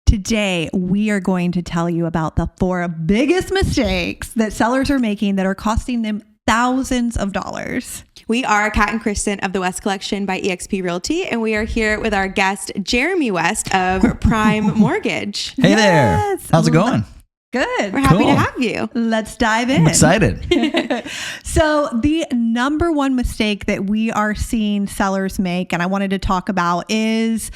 Today, we are going to tell you about the 4 biggest mistakes that sellers are making that are costing them thousands of dollars. We are Kat and Kristen of the West Collection by eXp Realty, and we are here with our guest, Jeremy West of Prime Mortgage. Hey there. How's it going? Good. We're happy to have you. Let's dive in. I'm excited. So the number one mistake that we are seeing sellers make, and I wanted to talk about, is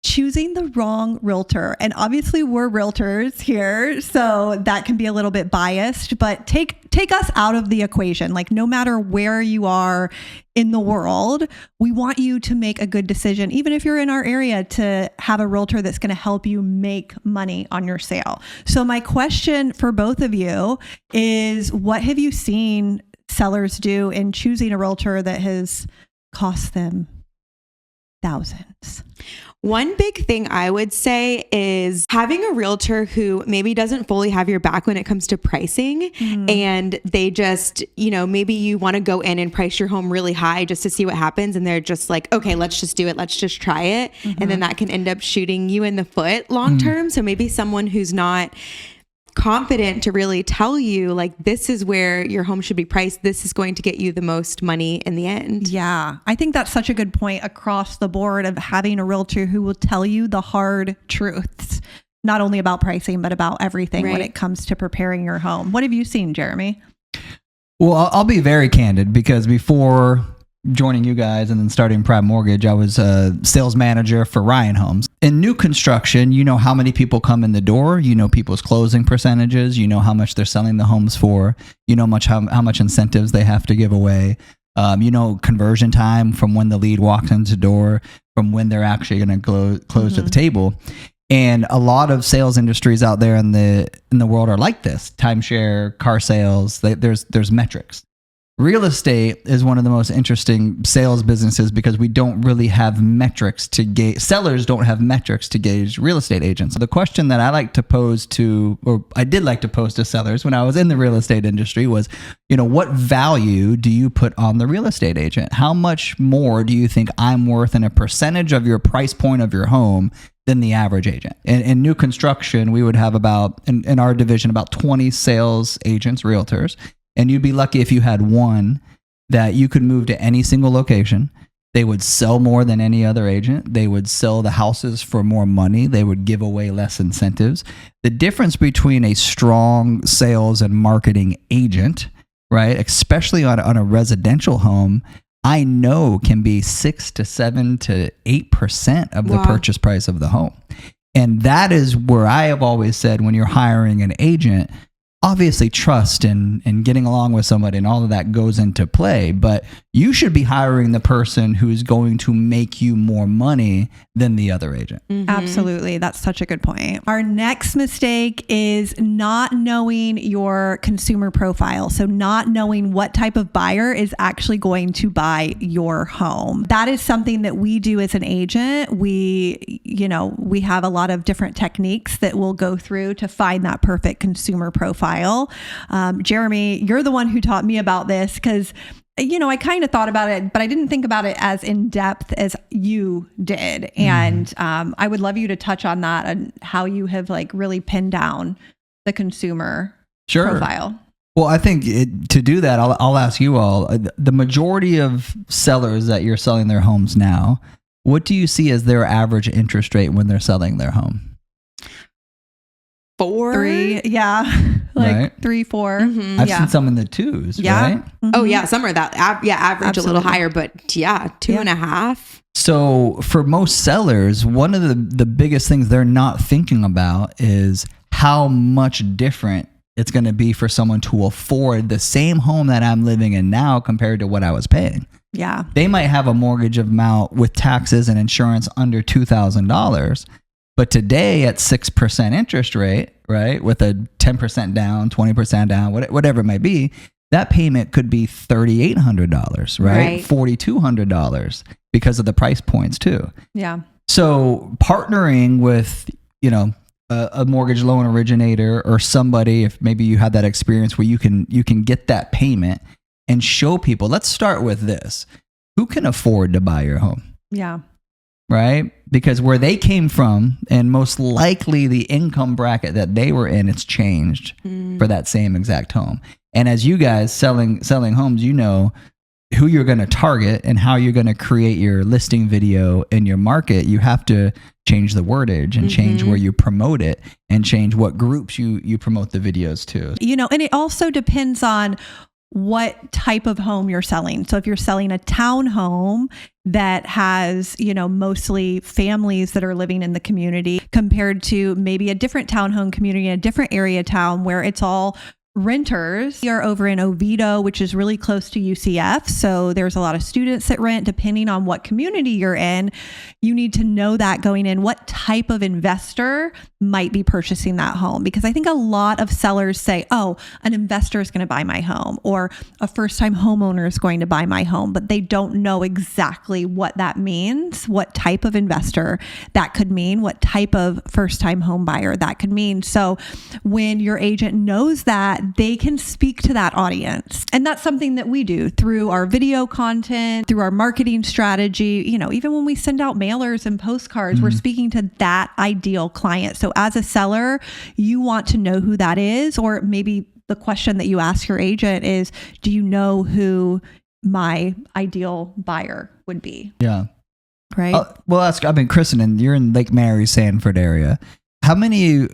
choosing the wrong realtor. And obviously we're realtors here, so that can be a little bit biased, but take us out of the equation. Like, no matter where you are in the world, we want you to make a good decision, even if you're in our area, to have a realtor that's going to help you make money on your sale. So my question for both of you is, what have you seen sellers do in choosing a realtor that has cost them thousands? One big thing I would say is having a realtor who maybe doesn't fully have your back when it comes to pricing, and they just, maybe you want to go in and price your home really high just to see what happens. And they're just like, okay, let's just do it. Let's just try it. And then that can end up shooting you in the foot long term. So maybe someone who's not confident to really tell you, like, this is where your home should be priced. This is going to get you the most money in the end. Yeah, I think that's such a good point across the board of having a realtor who will tell you the hard truths, not only about pricing, but about everything when it comes to preparing your home. What have you seen, Jeremy? Well, I'll be very candid, because before joining you guys and then starting Prime Mortgage, I was a sales manager for Ryan Homes. In new construction, you know how many people come in the door, you know people's closing percentages, you know how much they're selling the homes for, you know how much incentives they have to give away, you know conversion time from when the lead walks into the door, from when they're actually going to close to the table. And a lot of sales industries out there in the world are like this. Timeshare, car sales, there's metrics. Real estate is one of the most interesting sales businesses because we don't really have metrics to gauge. Sellers don't have metrics to gauge real estate agents. The question that I like to pose to, or I did like to pose to sellers when I was in the real estate industry was, what value do you put on the real estate agent? How much more do you think I'm worth in a percentage of your price point of your home than the average agent? In new construction, we would have in our division, about 20 sales agents, realtors. And you'd be lucky if you had one that you could move to any single location. They would sell more than any other agent. They would sell the houses for more money. They would give away less incentives. The difference between a strong sales and marketing agent, right, especially on a residential home, I know can be 6 to 7 to 8% of the purchase price of the home. And that is where I have always said, when you're hiring an agent, obviously trust and getting along with somebody and all of that goes into play, but you should be hiring the person who's going to make you more money than the other agent. Absolutely. That's such a good point. Our next mistake is not knowing your consumer profile. So not knowing what type of buyer is actually going to buy your home. That is something that we do as an agent. We have a lot of different techniques that we'll go through to find that perfect consumer profile. Jeremy, you're the one who taught me about this because I kind of thought about it, but I didn't think about it as in depth as you did. And I would love you to touch on that and how you have really pinned down the consumer profile. Well, I think to do that, I'll ask you all, the majority of sellers that you're selling their homes now, what do you see as their average interest rate when they're selling their home? 4, 3, right? 3, 4. I've seen some in the 2s, right? Oh yeah, some are that. Average Absolutely. A little higher, but 2.5. So for most sellers, one of the biggest things they're not thinking about is how much different it's going to be for someone to afford the same home that I'm living in now compared to what I was paying. Yeah, they might have a mortgage amount with taxes and insurance under $2,000. But today at 6% interest rate, right, with a 10% down, 20% down, whatever it might be, that payment could be $3,800, right? $4,200 because of the price points too. Yeah. So partnering with, a mortgage loan originator or somebody, if maybe you had that experience where you can get that payment and show people, let's start with this. Who can afford to buy your home? Yeah. right? Because where they came from and most likely the income bracket that they were in, it's changed for that same exact home. And as you guys selling homes, you know who you're going to target and how you're going to create your listing video in your market. You have to change the wordage and change where you promote it and change what groups you promote the videos to. You know, and it also depends on what type of home you're selling. So if you're selling a townhome that has, you know, mostly families that are living in the community compared to maybe a different townhome community in a different area town where it's all renters. We are over in Oviedo, which is really close to UCF. So there's a lot of students that rent. Depending on what community you're in, you need to know that going in, what type of investor might be purchasing that home. Because I think a lot of sellers say, oh, an investor is going to buy my home, or a first-time homeowner is going to buy my home, but they don't know exactly what that means, what type of investor that could mean, what type of first-time home buyer that could mean. So when your agent knows that, they can speak to that audience. And that's something that we do through our video content, through our marketing strategy. You know, even when we send out mailers and postcards, we're speaking to that ideal client. So as a seller, you want to know who that is, or maybe the question that you ask your agent is, do you know who my ideal buyer would be? Yeah. Right. Kristen, and you're in Lake Mary, Sanford area. How many,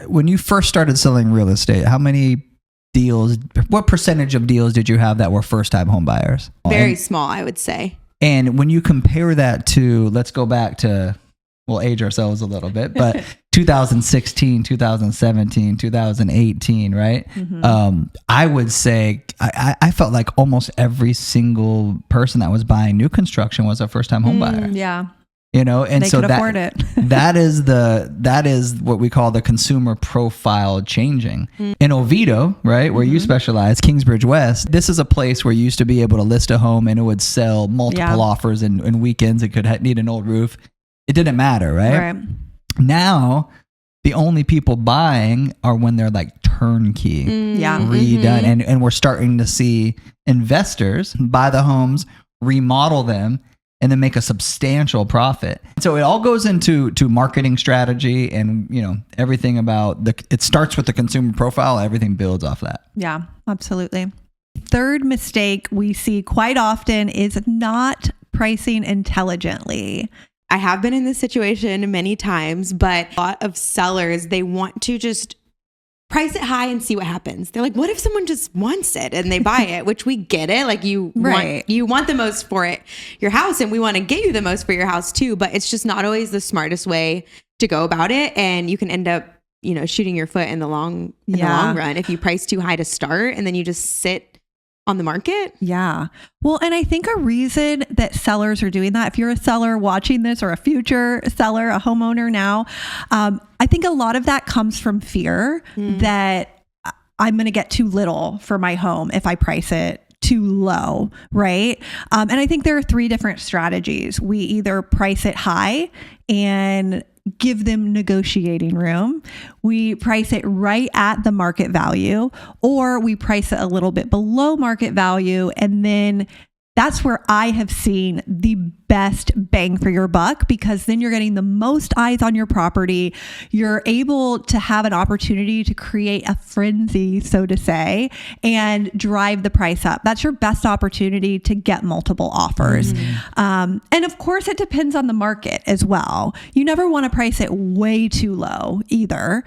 when you first started selling real estate, how many deals, what percentage of deals did you have that were first-time home buyers? Very small, I would say. And when you compare that to, let's go back to, we'll age ourselves a little bit, but 2016, 2017, 2018, right? I would say, I felt like almost every single person that was buying new construction was a first-time home buyer. Yeah. You know, and they so could afford it. that is what we call the consumer profile changing. In Oviedo, right, where you specialize, Kingsbridge West, this is a place where you used to be able to list a home and it would sell multiple offers in weekends. It could need an old roof. It didn't matter, right? Now, the only people buying are when they're like turnkey, redone. And we're starting to see investors buy the homes, remodel them, and then make a substantial profit. So it all goes into marketing strategy and, you know, everything about it starts with the consumer profile. Everything builds off that. Yeah, absolutely. Third mistake we see quite often is not pricing intelligently. I have been in this situation many times, but a lot of sellers, they want to just price it high and see what happens. They're like, what if someone just wants it and they buy it, which we get it. Like you want the most for your house, and we want to get you the most for your house too. But it's just not always the smartest way to go about it. And you can end up, you know, shooting your foot in the long run if you price too high to start and then you just sit on the market. Yeah. Well, and I think a reason that sellers are doing that, if you're a seller watching this or a future seller, a homeowner now, I think a lot of that comes from fear that I'm going to get too little for my home if I price it too low, right? And I think there are three different strategies. We either price it high and give them negotiating room. We price it right at the market value, or we price it a little bit below market value. And then that's where I have seen the best bang for your buck, because then you're getting the most eyes on your property. You're able to have an opportunity to create a frenzy, so to say, and drive the price up. That's your best opportunity to get multiple offers. And of course, it depends on the market as well. You never want to price it way too low either,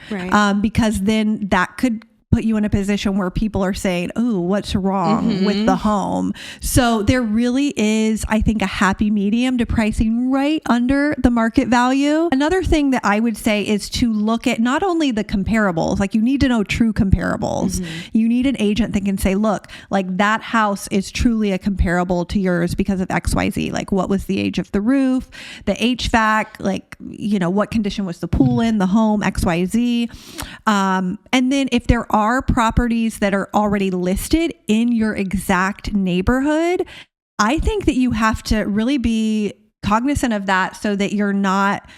because then that could put you in a position where people are saying, oh, what's wrong with the home? So there really is, I think, a happy medium to pricing right under the market value. Another thing that I would say is to look at not only the comparables, like you need to know true comparables. You need an agent that can say, look, like that house is truly a comparable to yours because of XYZ. Like what was the age of the roof, the HVAC, like, you know, what condition was the pool in, the home, XYZ. And then if there are properties that are already listed in your exact neighborhood, I think that you have to really be cognizant of that so that you're not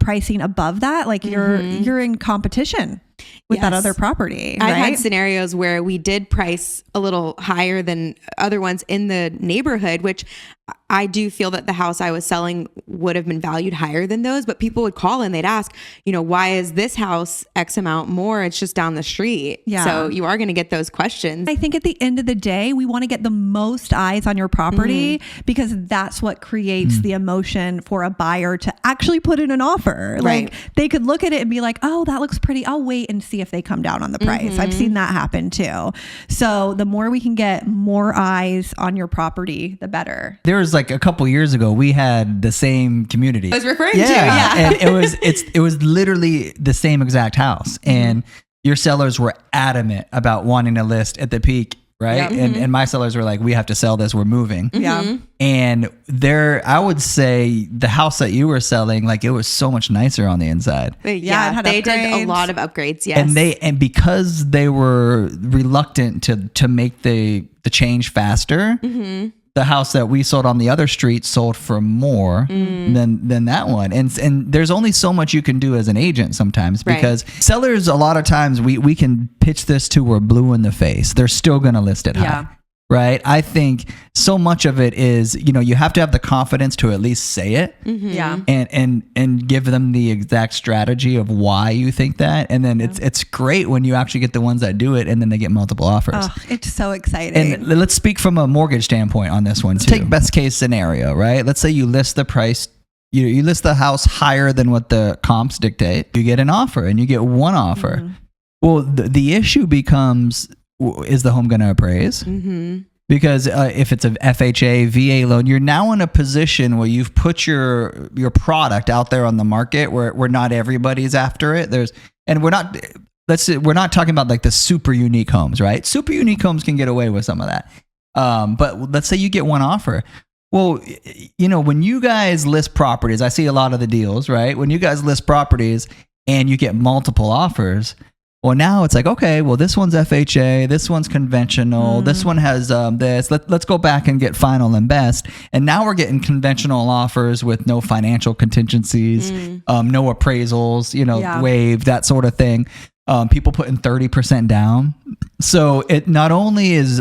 pricing above that. Like you're in competition with that Yes. other property. I've had right? scenarios where we did price a little higher than other ones in the neighborhood, which I do feel that the house I was selling would have been valued higher than those, but people would call and they'd ask, why is this house X amount more? It's just down the street. Yeah. So you are going to get those questions. I think at the end of the day, we want to get the most eyes on your property because that's what creates the emotion for a buyer to actually put in an offer. Right. Like they could look at it and be like, oh, that looks pretty. I'll wait and see if they come down on the price. I've seen that happen too. So the more we can get more eyes on your property, the better. There was like a couple years ago, we had the same community. I was referring to, yeah. And it was literally the same exact house. And your sellers were adamant about wanting to list at the peak, right? Yep. And my sellers were like, we have to sell this, we're moving. Yeah. And I would say the house that you were selling, like it was so much nicer on the inside. Yeah, it had they did a upgrades. lot of upgrades. Yes. And because they were reluctant to make the change faster, the house that we sold on the other street sold for more than that one. And there's only so much you can do as an agent sometimes because sellers, a lot of times we can pitch this to we're blue in the face. They're still going to list it high. Right. I think so much of it is, you have to have the confidence to at least say it Yeah. and give them the exact strategy of why you think that. And then it's great when you actually get the ones that do it and then they get multiple offers. Oh, it's so exciting. And let's speak from a mortgage standpoint on this one too. Take best case scenario, right? Let's say you list the price, you list the house higher than what the comps dictate. You get an offer and you get one offer. Well, the issue becomes, is the home going to appraise? Because if it's a FHA, VA loan, you're now in a position where you've put your product out there on the market where not everybody's after it. We're not talking about like the super unique homes, right? Super unique homes can get away with some of that. But let's say you get one offer. Well, when you guys list properties, I see a lot of the deals, right? When you guys list properties and you get multiple offers, well, now it's like, okay, well, this one's FHA, this one's conventional, this one has this. Let's go back and get final and best. And now we're getting conventional offers with no financial contingencies, no appraisals, waived, that sort of thing. People putting 30% down. So it not only is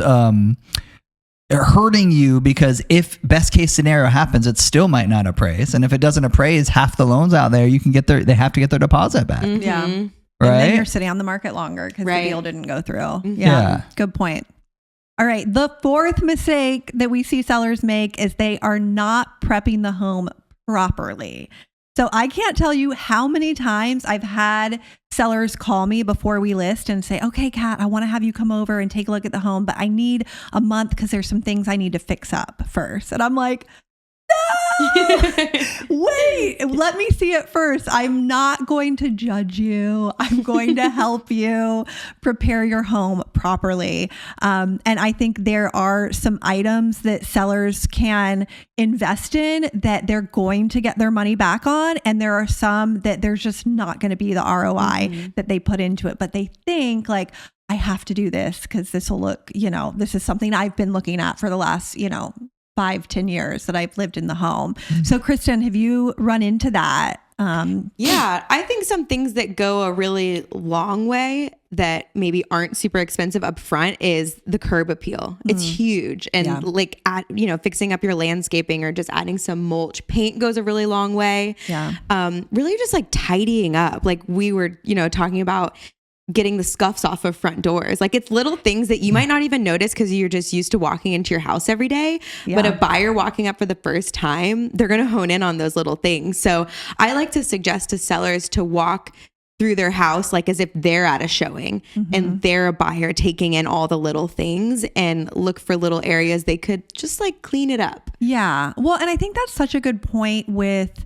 hurting you because if best case scenario happens, it still might not appraise. And if it doesn't appraise, half the loans out there, they have to get their deposit back. Yeah. Right. And then you're sitting on the market longer because the deal didn't go through. Yeah. Good point. All right. The fourth mistake that we see sellers make is they are not prepping the home properly. So I can't tell you how many times I've had sellers call me before we list and say, okay, Kat, I want to have you come over and take a look at the home, but I need a month because there's some things I need to fix up first. And I'm like, no, wait, let me see it first. I'm not going to judge you. I'm going to help you prepare your home properly. And I think there are some items that sellers can invest in that they're going to get their money back on. And there are some that there's just not going to be the ROI that they put into it. But they think like, I have to do this because this will look, this is something I've been looking at for the last, 5-10 years that I've lived in the home. So Kristen, have you run into that? Yeah, I think some things that go a really long way that maybe aren't super expensive up front is the curb appeal. It's huge. And fixing up your landscaping or just adding some mulch. Paint goes a really long way. Yeah. Really just like tidying up. Like we were, talking about getting the scuffs off of front doors. Like it's little things that you might not even notice because you're just used to walking into your house every day. Yeah. But a buyer walking up for the first time, they're going to hone in on those little things. So I like to suggest to sellers to walk through their house like as if they're at a showing and they're a buyer taking in all the little things and look for little areas they could just like clean it up. Yeah. Well, and I think that's such a good point with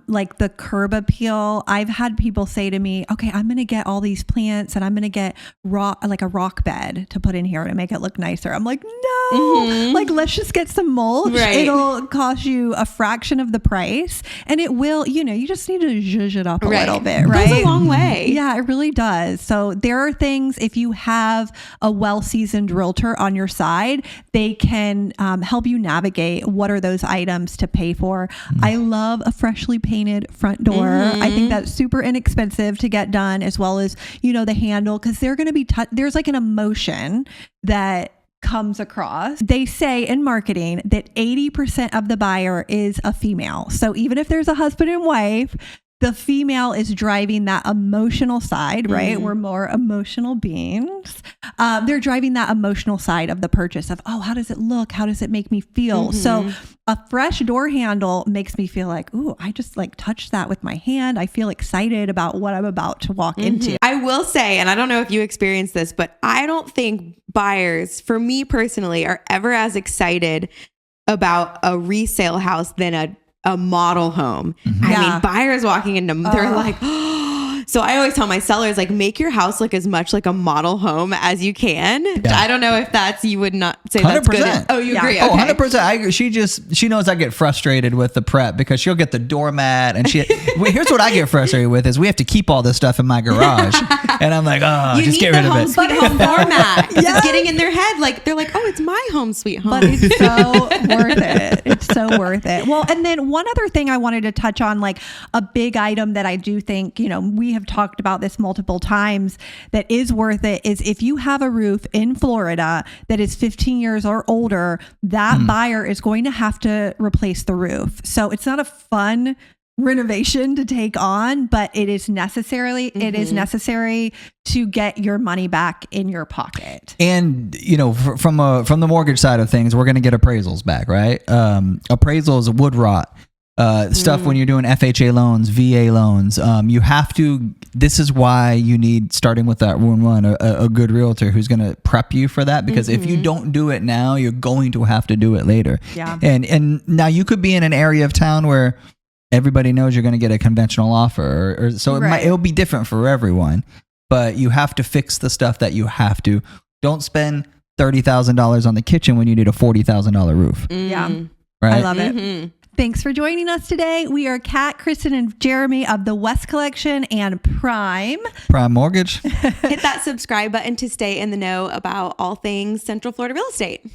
like the curb appeal. I've had people say to me, okay, I'm going to get all these plants and I'm going to get a rock bed to put in here to make it look nicer. I'm like, no, like let's just get some mulch. Right. It'll cost you a fraction of the price and it will, you just need to zhuzh it up a little bit, right? It goes a long way. Yeah, it really does. So there are things, if you have a well-seasoned realtor on your side, they can help you navigate what are those items to pay for. I love a freshly painted front door. I think that's super inexpensive to get done, as well as, the handle, because they're going to be, there's like an emotion that comes across. They say in marketing that 80% of the buyer is a female. So even if there's a husband and wife, the female is driving that emotional side, right? We're more emotional beings. They're driving that emotional side of the purchase of, oh, how does it look? How does it make me feel? So a fresh door handle makes me feel like, ooh, I just like touched that with my hand. I feel excited about what I'm about to walk into. I will say, and I don't know if you experienced this, but I don't think buyers, for me personally, are ever as excited about a resale house than a model home. I mean, buyers walking into, they're like, so I always tell my sellers, like, make your house look as much like a model home as you can. Yeah. I don't know if that's, you would not say 100%. That's good. Oh, you agree? Okay. Oh, 100%. I agree. She knows I get frustrated with the prep because she'll get the doormat and here's what I get frustrated with is we have to keep all this stuff in my garage. And I'm like, oh, just get rid of it. Sweet home format. It's getting in their head. Like, they're like, oh, it's my home sweet home. But it's so worth it. It's so worth it. Well, and then one other thing I wanted to touch on, like a big item that I do think, we have talked about this multiple times, that is worth it, is if you have a roof in Florida that is 15 years or older, that buyer is going to have to replace the roof. So it's not a fun renovation to take on, but it is necessary to get your money back in your pocket. And from the mortgage side of things, we're going to get appraisals back, right? Appraisals, wood rot stuff when you're doing FHA loans, VA loans. You have to. This is why you need, starting with that one, a good realtor who's going to prep you for that, because if you don't do it now, you're going to have to do it later. Yeah. And now you could be in an area of town where everybody knows you're going to get a conventional offer, or so it'll be different for everyone. But you have to fix the stuff that you have to. Don't spend $30,000 on the kitchen when you need a $40,000 roof. Yeah, right. I love it. Thanks for joining us today. We are Kat, Kristen, and Jeremy of the West Collection and Prime Mortgage. Hit that subscribe button to stay in the know about all things Central Florida real estate.